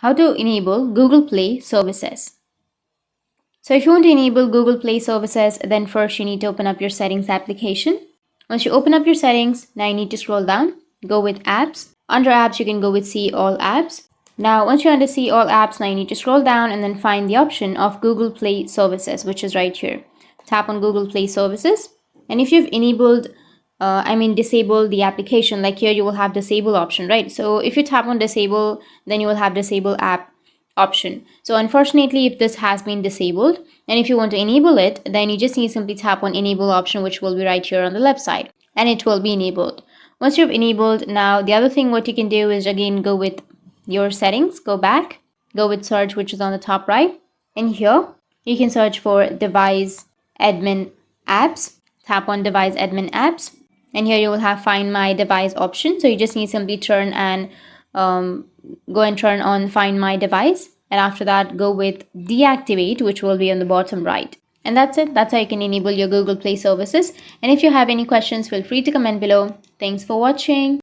how to enable Google Play services. So if you want to enable Google Play services, then first you need to open up your settings application. Once you open up your settings, now you need to scroll down, go with apps. Under apps, you can go with see all apps. Now, once you're under see all apps, now you need to scroll down and then find the option of Google Play services, which is right here. Tap on Google Play services. And if you've disabled the application, like here you will have disable option, right? So if you tap on disable, then you will have disable app option. So unfortunately, if this has been disabled, and if you want to enable it, then you just need to simply tap on enable option, which will be right here on the left side, and it will be enabled. Once you've enabled, now the other thing what you can do is again go with your settings, go back, go with search, which is on the top right, and here you can search for device admin apps. Tap on device admin apps, and here you will have find my device option. So you just need to simply turn and go and turn on find my device, and after that go with deactivate, which will be on the bottom right. And that's it. That's how you can enable your Google Play services. And if you have any questions, feel free to comment below. Thanks for watching.